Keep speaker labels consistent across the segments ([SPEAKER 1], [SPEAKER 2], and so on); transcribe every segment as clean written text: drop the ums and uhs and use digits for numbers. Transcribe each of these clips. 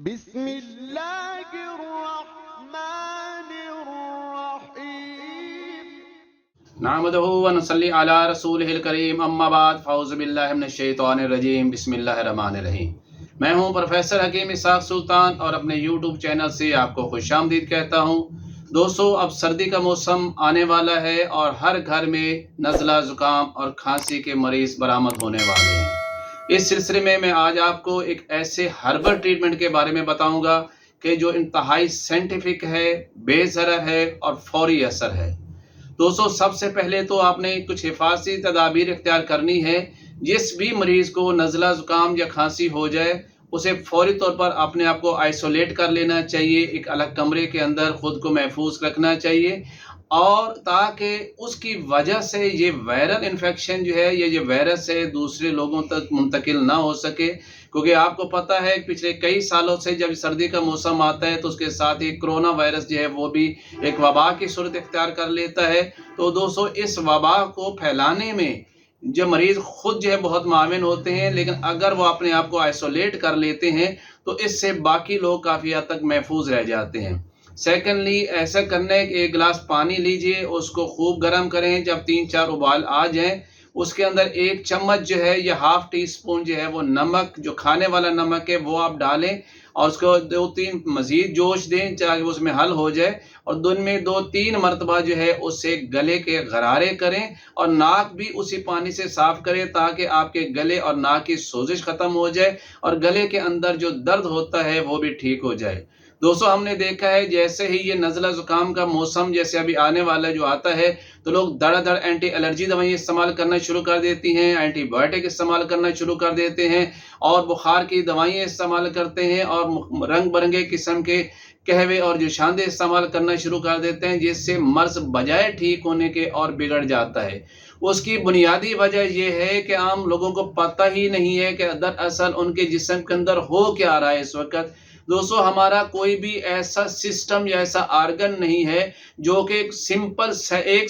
[SPEAKER 1] بسم اللہ الرحمن الرحیم
[SPEAKER 2] نحمده ونصلی علی رسولہ الکریم اما بعد فاعوذ باللہ من الشیطان الرجیم بسم اللہ الرحمن الرحیم۔ میں ہوں پروفیسر حکیم اسحاق سلطان اور اپنے یوٹیوب چینل سے آپ کو خوش آمدید کہتا ہوں۔ دوستو، اب سردی کا موسم آنے والا ہے اور ہر گھر میں نزلہ، زکام اور کھانسی کے مریض برآمد ہونے والے ہیں۔ اس سلسلے میں آج آپ کو ایک ایسے ہربل ٹریٹمنٹ کے بارے میں بتاؤں گا کہ جو انتہائی سائنٹیفک ہے، بے ضرر ہے اور فوری اثر ہے۔ دوستو، سب سے پہلے تو آپ نے کچھ حفاظتی تدابیر اختیار کرنی ہے۔ جس بھی مریض کو نزلہ، زکام یا کھانسی ہو جائے اسے فوری طور پر اپنے آپ کو آئسولیٹ کر لینا چاہیے، ایک الگ کمرے کے اندر خود کو محفوظ رکھنا چاہیے، اور تاکہ اس کی وجہ سے یہ وائرل انفیکشن جو ہے یہ وائرس ہے دوسرے لوگوں تک منتقل نہ ہو سکے، کیونکہ آپ کو پتہ ہے پچھلے کئی سالوں سے جب سردی کا موسم آتا ہے تو اس کے ساتھ ہی کرونا وائرس جو ہے وہ بھی ایک وبا کی صورت اختیار کر لیتا ہے۔ تو دوستو، اس وبا کو پھیلانے میں جو مریض خود جو ہے بہت معاون ہوتے ہیں، لیکن اگر وہ اپنے آپ کو آئسولیٹ کر لیتے ہیں تو اس سے باقی لوگ کافی حد تک محفوظ رہ جاتے ہیں۔ سیکنڈلی، ایسا کرنا ہے کہ ایک گلاس پانی لیجئے، اس کو خوب گرم کریں، جب 3-4 ابال آ جائیں اس کے اندر 1 چمچ جو ہے یا ½ ٹی اسپون جو ہے وہ نمک، جو کھانے والا نمک ہے وہ آپ ڈالیں اور اس کو 2-3 مزید جوش دیں تاکہ اس میں حل ہو جائے، اور دن میں 2-3 مرتبہ جو ہے اس سے گلے کے غرارے کریں اور ناک بھی اسی پانی سے صاف کریں تاکہ آپ کے گلے اور ناک کی سوزش ختم ہو جائے اور گلے کے اندر جو درد ہوتا ہے وہ بھی ٹھیک ہو جائے۔ دوستو، ہم نے دیکھا ہے جیسے ہی یہ نزلہ زکام کا موسم جیسے ابھی آنے والا جو آتا ہے تو لوگ دڑ اینٹی الرجی دوائیں استعمال کرنا شروع کر دیتی ہیں، اینٹی بائیوٹک استعمال کرنا شروع کر دیتے ہیں اور بخار کی دوائیں استعمال کرتے ہیں اور رنگ برنگے قسم کے قہوے اور جو شاندے استعمال کرنا شروع کر دیتے ہیں، جس سے مرض بجائے ٹھیک ہونے کے اور بگڑ جاتا ہے۔ اس کی بنیادی وجہ یہ ہے کہ عام لوگوں کو پتہ ہی نہیں ہے کہ دراصل ان کے جسم کے اندر ہو کیا رہا ہے اس وقت۔ دوستو، ہمارا کوئی بھی ایسا سسٹم یا ایسا آرگن نہیں ہے جو کہ ایک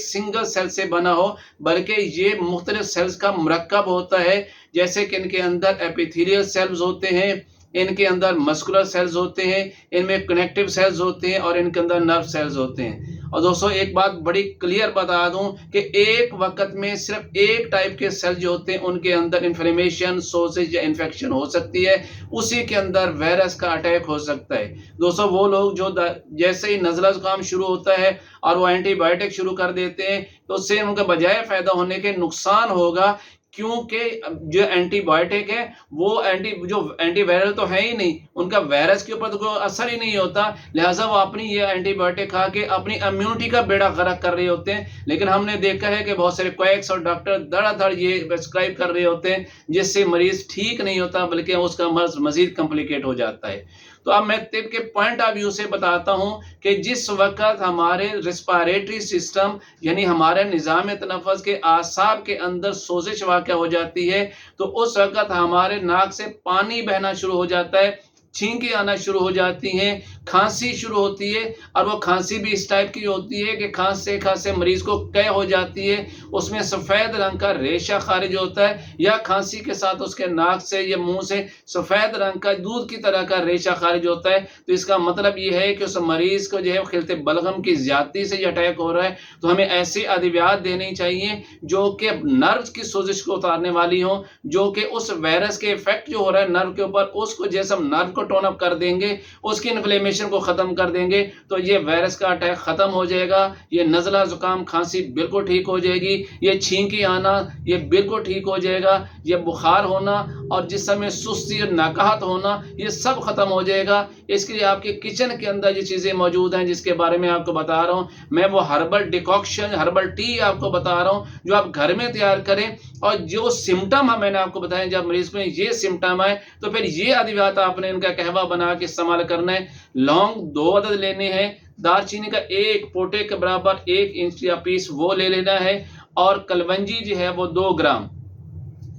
[SPEAKER 2] سنگل سیل سے بنا ہو، بلکہ یہ مختلف سیلز کا مرکب ہوتا ہے، جیسے کہ ان کے اندر ایپیتھیلیل سیلز ہوتے ہیں، ان کے اندر مسکولر سیلز ہوتے ہیں، ان میں کنیکٹیو سیلز ہوتے ہیں اور ان کے اندر نرو سیلز ہوتے ہیں۔ اور دوستو، ایک بات بڑی کلیئر بتا دوں کہ ایک وقت میں صرف ایک ٹائپ کے سیل جو ہوتے ہیں ان کے اندر انفلیمیشن، سوزش یا انفیکشن ہو سکتی ہے، اسی کے اندر وائرس کا اٹیک ہو سکتا ہے۔ دوستو، وہ لوگ جو جیسے ہی نزلہ زکام شروع ہوتا ہے اور وہ اینٹی بائیوٹک شروع کر دیتے ہیں تو اس سے ان کا بجائے فائدہ ہونے کے نقصان ہوگا، کیونکہ جو اینٹی بائیوٹک ہے وہ اینٹی وائرل تو ہے ہی نہیں، ان کا وائرس کے اوپر تو کوئی اثر ہی نہیں ہوتا، لہٰذا وہ اپنی یہ اینٹی بائیوٹک کھا کے اپنی امیونٹی کا بیڑا غرق کر رہے ہوتے ہیں۔ لیکن ہم نے دیکھا ہے کہ بہت سارے کویکس اور ڈاکٹر دڑا دڑ یہ پرسکرائب کر رہے ہوتے ہیں، جس سے مریض ٹھیک نہیں ہوتا بلکہ اس کا مرض مزید کمپلیکیٹ ہو جاتا ہے۔ تو اب میں طب کے پوائنٹ آف ویو سے بتاتا ہوں کہ جس وقت ہمارے ریسپیریٹری سسٹم یعنی ہمارے نظام تنفس کے اعصاب کے اندر سوزش واقع ہو جاتی ہے تو اس وقت ہمارے ناک سے پانی بہنا شروع ہو جاتا ہے، چھینکیں آنا شروع ہو جاتی ہیں، کھانسی شروع ہوتی ہے، اور وہ کھانسی بھی اس ٹائپ کی ہوتی ہے کہ کھانستے کھانستے مریض کو قے ہو جاتی ہے، اس میں سفید رنگ کا ریشہ خارج ہوتا ہے، یا کھانسی کے ساتھ اس کے ناک سے یا منہ سے سفید رنگ کا دودھ کی طرح کا ریشہ خارج ہوتا ہے، تو اس کا مطلب یہ ہے کہ اس مریض کو جو ہے خلط بلغم کی زیادتی سے یہ اٹیک ہو رہا ہے۔ تو ہمیں ایسی ادویات دینی چاہیے جو کہ نرو کی سوزش کو اتارنے والی ہوں، جو کہ اس وائرس کے افیکٹ جو ہو رہا ہے نرو کے اوپر اس کو جیسے ہم نرو کو ٹون اپ کر دیں گے، اس کی انفلیمیشن کو ختم کر دیں گے تو یہ وائرس کا اٹیک ختم ہو جائے گا، یہ نزلہ زکام کھانسی بالکل ٹھیک ہو جائے گی، یہ چھینکی آنا یہ بالکل ٹھیک ہو جائے گا، یہ بخار ہونا اور جسم میں سستی اور نقاہت ہونا یہ سب ختم ہو جائے گا۔ اس کے لیے آپ کے کچن کے اندر یہ چیزیں موجود ہیں جس کے بارے میں آپ کو بتا رہا ہوں، میں وہ ہربل ڈیکاکشن، ہربل ٹی آپ کو بتا رہا ہوں جو آپ گھر میں تیار کریں، اور جو سمٹم میں نے آپ کو بتایا جب مریض کو یہ سمٹم آئے تو پھر یہ ادویات آپ نے ان کا قہوہ بنا کے استعمال کرنا ہے۔ لونگ 2 عدد لینے ہیں، دار چینی کا 1 پوٹے کے برابر 1 انچ یا پیس وہ لے لینا ہے، اور کلونجی جو ہے وہ 2 گرام،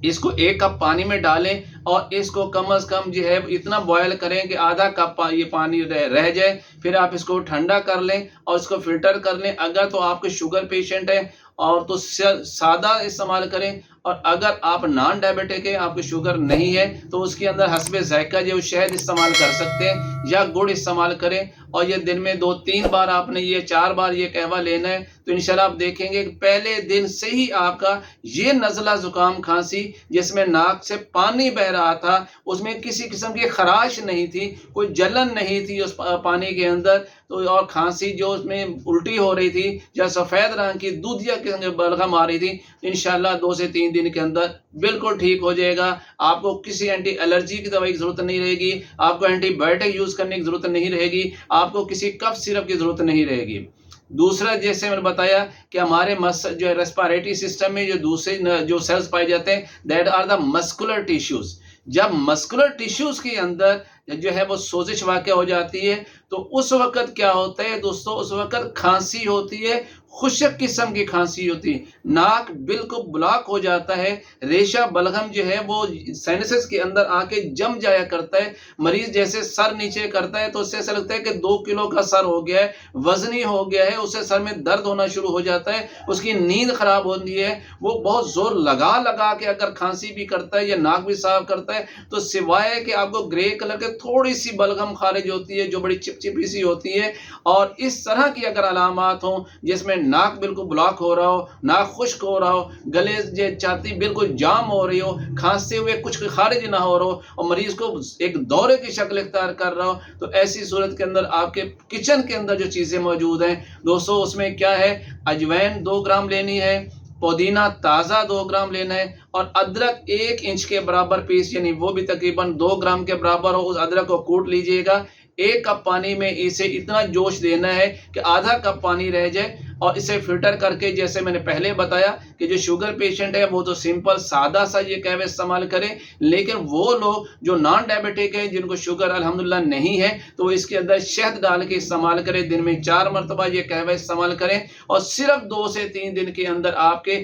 [SPEAKER 2] اس کو 1 کپ پانی میں ڈالیں اور اس کو کم از کم جو ہے اتنا بوائل کریں کہ آدھا کپ یہ پانی رہ جائے، پھر آپ اس کو ٹھنڈا کر لیں اور اس کو فلٹر کر لیں۔ اگر تو آپ کے شوگر پیشنٹ ہے اور تو سادہ استعمال کریں، اور اگر آپ نان ڈائبیٹک ہے، آپ کو شوگر نہیں ہے، تو اس کے اندر حسب ذائقہ جو شہد استعمال کر سکتے ہیں یا گڑ استعمال کریں، اور یہ دن میں 2-3 بار آپ نے یہ 4 بار یہ قہوہ لینا ہے، تو انشاءاللہ آپ دیکھیں گے کہ پہلے دن سے ہی آپ کا یہ نزلہ زکام کھانسی جس میں ناک سے پانی بہ رہا تھا، اس میں کسی قسم کی خراش نہیں تھی، کوئی جلن نہیں تھی اس پانی کے اندر، تو اور کھانسی جو اس میں الٹی ہو رہی تھی یا سفید رنگ کی دودھیا قسم کی بلغم آ رہی تھی، انشاءاللہ 2 سے 3 دن کے اندر بالکل ٹھیک ہو جائے گا۔ آپ کو کسی اینٹی الرجی کی دوائی کی ضرورت نہیں رہے گی، آپ کو اینٹی بایوٹک یوز کرنے کی ضرورت نہیں رہے گی، آپ کو کسی کف سرپ کی ضرورت نہیں رہے گی۔ دوسرا، جیسے میں نے بتایا کہ ہمارے جو ہے ریسپیریٹری سسٹم میں جو دوسرے جو سیلز پائے جاتے ہیں، that are the muscular tissues. جب مسکولر ٹیشوز کے اندر جو ہے وہ سوزش واقع ہو جاتی ہے، تو اس وقت کیا ہوتا ہے دوستو، اس وقت کھانسی ہوتی ہے، خشک قسم کی کھانسی ہوتی ہے، ناک بالکل بلاک ہو جاتا ہے، ریشہ بلغم جو ہے وہ سائنسز کے اندر آ کے جم جایا کرتا ہے، مریض جیسے سر نیچے کرتا ہے تو اس سے ایسا لگتا ہے کہ 2 کلو کا سر ہو گیا ہے، وزنی ہو گیا ہے، اسے سر میں درد ہونا شروع ہو جاتا ہے، اس کی نیند خراب ہوتی ہے، وہ بہت زور لگا کے اگر کھانسی بھی کرتا ہے یا ناک بھی صاف کرتا ہے، تو سوائے کہ آپ کو گرے کلر کے تھوڑی سی بلغم خارج ہوتی ہے جو بڑی چپچپی سی ہوتی ہے، اور اس طرح کی اگر علامات ہوں جس میں ناک بالکل بلاک ہو رہا ہو، ناک خشک ہو رہا ہو، گلے چھاتی بالکل جام ہو رہی ہو، کھانستے ہوئے کچھ خارج نہ ہو رہا ہو، اور مریض کو ایک دورے کی شکل اختیار کر رہا ہو، تو ایسی صورت کے اندر آپ کے کچن کے اندر جو چیزیں موجود ہیں دوستو، اس میں کیا ہے، اجوین 2 گرام لینی ہے، پودینہ تازہ 2 گرام لینا ہے، اور ادرک 1 انچ کے برابر پیس، یعنی وہ بھی تقریباً 2 گرام کے برابر ہو، اس ادرک کو کوٹ لیجئے گا۔ 1 کپ پانی میں اسے اتنا جوش دینا ہے کہ آدھا کپ پانی رہ جائے، اور اسے فلٹر کر کے، جیسے میں نے پہلے بتایا کہ جو شوگر پیشنٹ ہے وہ تو سمپل سادہ سا یہ قہوہ استعمال کریں، لیکن وہ لوگ جو نان ڈائبیٹک ہیں جن کو شوگر الحمدللہ نہیں ہے، تو اس کے اندر شہد ڈال کے استعمال کریں، دن میں 4 مرتبہ یہ قہوہ استعمال کریں، اور صرف 2 سے 3 دن کے اندر آپ کے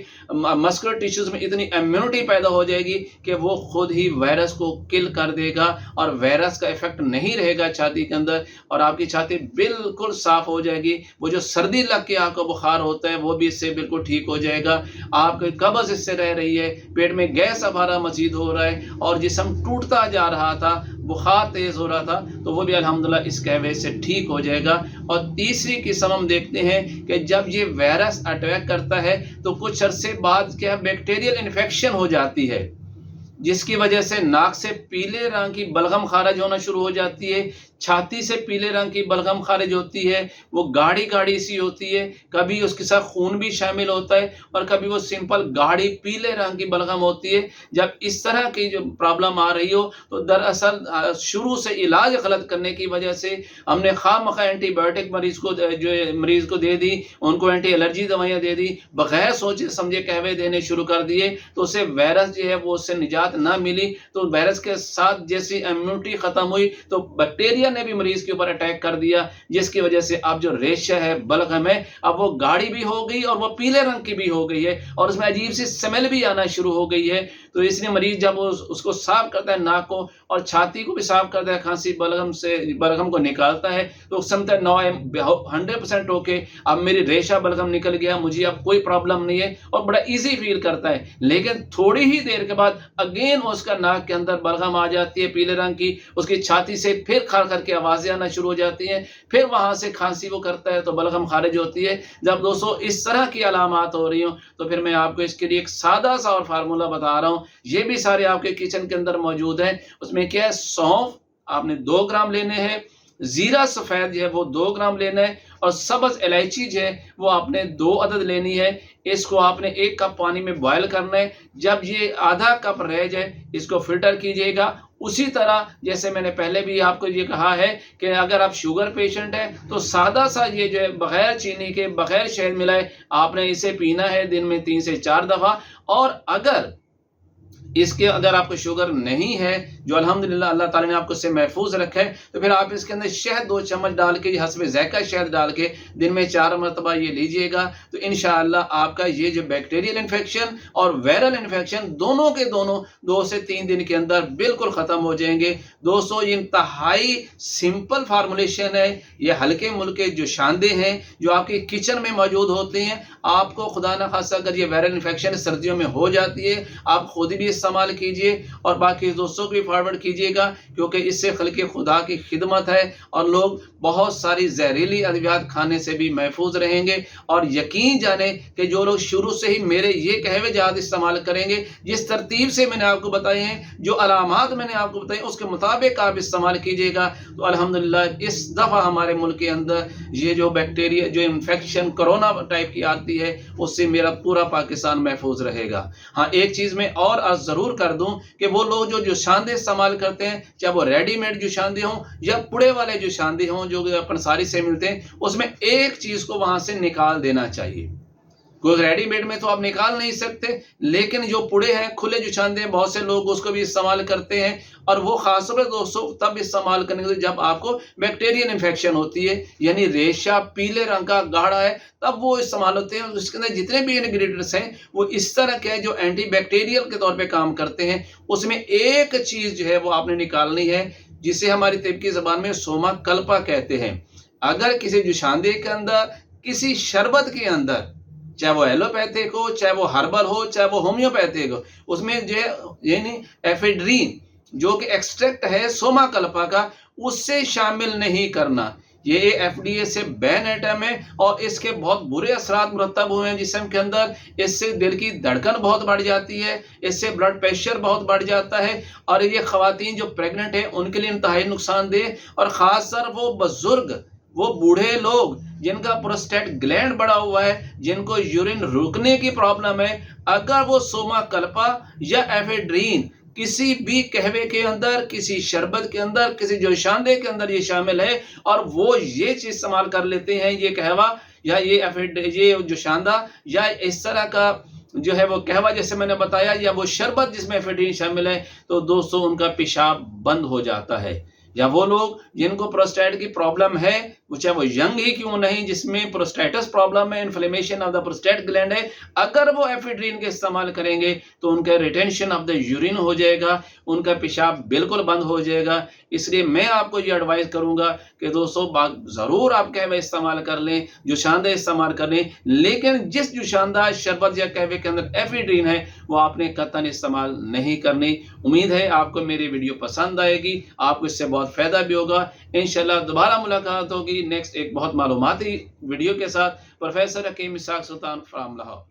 [SPEAKER 2] مسکولر ٹیشوز میں اتنی امیونٹی پیدا ہو جائے گی کہ وہ خود ہی وائرس کو کل کر دے گا، اور وائرس کا ایفیکٹ نہیں رہے گا چھاتی کے اندر، اور آپ کی چھاتی بالکل صاف ہو جائے گی۔ وہ جو سردی لگ کے آپ کو بخار ہوتا ہے وہ بھی اس سے بالکل ٹھیک ہو جائے گا، آپ کی قبض اس سے رہ رہی ہے، پیٹ میں گیس ابھارا مزید ہو رہا ہے، اور جسم ٹوٹتا جا رہا تھا، بخار تیز ہو رہا تھا، تو وہ بھی الحمدللہ اس قہوے سے ٹھیک ہو جائے گا۔ اور تیسری قسم ہم دیکھتے ہیں کہ جب یہ وائرس اٹیک کرتا ہے تو کچھ عرصے بعد کیا بیکٹیریل انفیکشن ہو جاتی ہے، جس کی وجہ سے ناک سے پیلے رنگ کی بلغم خارج ہونا شروع ہو جاتی ہے، چھاتی سے پیلے رنگ کی بلغم خارج ہوتی ہے، وہ گاڑھی گاڑھی سی ہوتی ہے، کبھی اس کے ساتھ خون بھی شامل ہوتا ہے، اور کبھی وہ سمپل گاڑھی پیلے رنگ کی بلغم ہوتی ہے۔ جب اس طرح کی جو پرابلم آ رہی ہو تو دراصل شروع سے علاج غلط کرنے کی وجہ سے ہم نے خواہ مخواہ اینٹی بایوٹک مریض کو دے دی، ان کو اینٹی الرجی دوائیاں دے دی، بغیر سوچے سمجھے قہوے دینے شروع کر دیے، تو اسے وائرس جو ہے وہ اس سے نجات نہ ملی، تو وائرس کے ساتھ جیسی امیونٹی ختم ہوئی تو بیکٹیریا نے بھی مریض کے اوپر اٹیک کر دیا، جس کی وجہ سے اب جو ریشہ ہے بلغم ہے اب وہ گاڑھی بھی ہو گئی اور وہ پیلے رنگ کی بھی ہو گئی ہے، اور اس میں عجیب سی سمیل بھی آنا شروع ہو گئی ہے۔ تو اس لیے مریض جب اس کو صاف کرتا ہے، ناک کو اور چھاتی کو بھی صاف کرتا ہے، کھانسی بلغم کو نکالتا ہے، تو سمجھتا ہے 100% ہو کے اب میری ریشہ بلغم نکل گیا، مجھے اب کوئی پرابلم نہیں ہے، اور بڑا ایزی فیل کرتا ہے۔ لیکن تھوڑی ہی دیر کے بعد اگین اس کا ناک کے اندر بلغم آ جاتی ہے پیلے رنگ کی، اس کی چھاتی سے پھر کھار کر کے آوازیں آنا شروع ہو جاتی ہیں، پھر وہاں سے کھانسی وہ کرتا ہے تو بلغم خارج ہوتی ہے۔ جب دوستو اس طرح کی علامات ہو رہی ہوں تو پھر میں آپ کو اس کے لیے ایک سادہ سا اور فارمولہ بتا رہا ہوں، یہ بھی سارے آپ کے کچن کے اندر موجود ہیں۔ اس میں کیا ہے، سونف آپ نے 2 گرام لینے ہیں، زیرہ سفید جو ہے وہ 2 گرام لینا ہے، اور سبز الائچی جو ہے وہ آپ نے 2 عدد لینی ہے۔ اس کو آپ نے 1 کپ پانی میں بوائل کرنا ہے، جب یہ آدھا کپ رہ جائے اس کو فلٹر کیجئے گا۔ اسی طرح جیسے میں نے پہلے بھی آپ کو یہ کہا ہے کہ اگر آپ شوگر پیشنٹ ہیں تو سادہ سا یہ جو ہے بغیر چینی کے بغیر شہد ملائے آپ نے اسے پینا ہے دن میں 3 سے 4 دفعہ، اور اگر اس کے اگر آپ کو شوگر نہیں ہے جو الحمدللہ اللہ تعالیٰ نے آپ کو اس سے محفوظ رکھا ہے تو پھر آپ اس کے اندر شہد 2 چمچ ڈال کے حسب ذائقہ شہد ڈال کے دن میں 4 مرتبہ یہ لیجئے گا تو انشاءاللہ آپ کا یہ جو بیکٹیریل انفیکشن اور وائرل انفیکشن دونوں کے دونوں 2 سے 3 دن کے اندر بالکل ختم ہو جائیں گے۔ دوستو یہ انتہائی سمپل فارمولیشن ہے، یہ ہلکے ملکے جو شاندے ہیں جو آپ کے کچن میں موجود ہوتے ہیں۔ آپ کو خدا نہ خاصہ اگر یہ وائرل انفیکشن سردیوں میں ہو جاتی ہے آپ خود بھی استعمال کیجئے اور باقی دوستوں کو بھی فارورڈ کیجئے گا، کیونکہ اس سے خلق خدا کی خدمت ہے اور لوگ بہت ساری زہریلی ادویات کھانے سے بھی محفوظ رہیں گے۔ اور یقین جانیں کہ جو لوگ شروع سے ہی میرے یہ کہوے جات استعمال کریں گے، جس ترتیب سے میں نے آپ کو بتائے ہیں، جو علامات میں نے آپ کو بتائی اس کے مطابق آپ استعمال کیجئے گا تو الحمدللہ اس دفعہ ہمارے ملک کے اندر یہ جو بیکٹیریا جو انفیکشن کرونا ٹائپ کی آتی ہے اس سے میرا پورا پاکستان محفوظ رہے گا۔ ہاں ایک چیز میں اور عرض ضرور کر دوں کہ وہ لوگ جو جوشاندے استعمال کرتے ہیں، چاہے وہ ریڈی میڈ جوشاندے ہوں یا پڑے والے جوشاندے ہوں جو پنساری سے ملتے ہیں، اس میں ایک چیز کو وہاں سے نکال دینا چاہیے۔ کوئی ریڈی میڈ میں تو آپ نکال نہیں سکتے، لیکن جو پڑے ہیں کھلے جوشاندے ہیں بہت سے لوگ اس کو بھی استعمال کرتے ہیں، اور وہ خاص طور پر دوستوں تب استعمال کرنے کے جب آپ کو بیکٹیریل انفیکشن ہوتی ہے، یعنی ریشہ پیلے رنگ کا گاڑھا ہے تب وہ استعمال ہوتے ہیں۔ اس کے اندر جتنے بھی انگریڈینٹس ہیں وہ اس طرح کے جو اینٹی بیکٹیریل کے طور پہ کام کرتے ہیں۔ اس میں ایک چیز جو ہے وہ آپ نے نکالنی ہے جسے ہماری طب کی زبان میں سوما کلپا کہتے ہیں۔ اگر کسی جوشاندے کے اندر، کسی شربت کے اندر، چاہے وہ ایلوپیتھک ہو، چاہے وہ ہربل ہو، چاہے وہ ہومیوپیتھک ہو، اس میں جو ہے یعنی ایفیڈرین جو کہ ایکسٹریکٹ ہے سوما کلپا کا، اس سے شامل نہیں کرنا۔ یہ FDA سے بین آئٹم ہے اور اس کے بہت برے اثرات مرتب ہوئے ہیں جسم کے اندر۔ اس سے دل کی دھڑکن بہت بڑھ جاتی ہے، اس سے بلڈ پریشر بہت بڑھ جاتا ہے، اور یہ خواتین جو پریگننٹ ہیں ان کے لیے انتہائی نقصان دہ، اور خاص طور وہ بزرگ، وہ بوڑھے لوگ جن کا پروسٹیٹ گلینڈ بڑا ہوا ہے، جن کو یورین روکنے کی پرابلم ہے، اگر وہ سوما کلپا یا ایفیڈرین کسی بھی قہوے کے اندر، کسی شربت کے اندر، کسی جوشاندے کے اندر یہ شامل ہے اور وہ یہ چیز استعمال کر لیتے ہیں، یہ قہوہ یا یہ جوشاندہ یا اس طرح کا جو ہے وہ قہوہ جیسے میں نے بتایا یا وہ شربت جس میں ایفیڈرین شامل ہے، تو دوستوں ان کا پیشاب بند ہو جاتا ہے۔ یا وہ لوگ جن کو پروسٹیٹ کی پرابلم ہے، چاہے وہ ینگ ہی کیوں نہیں، جس میں پروسٹیٹس پرابلم ہے، inflammation of the prostate gland ہے، اگر وہ ایفیڈرین کے استعمال کریں گے تو ان کا ریٹینشن آف دا یورین ہو جائے گا، ان کا پیشاب بالکل بند ہو جائے گا۔ اس لیے میں آپ کو یہ ایڈوائز کروں گا کہ دوستو ضرور آپ قہوے استعمال کر لیں، جوشاندے استعمال کر لیں، لیکن جس جوشاندہ شربت یا قہوے کے اندر ایفیڈرین ہے وہ آپ نے قطعاً استعمال نہیں کرنی۔ امید ہے آپ کو میری ویڈیو پسند آئے گی، آپ کو اس سے بہت فائدہ بھی ہوگا۔ انشاءاللہ دوبارہ ملاقات ہوگی نیکسٹ ایک بہت معلوماتی ویڈیو کے ساتھ۔ پروفیسر حکیم اسحاق سلطان فرام لاہور۔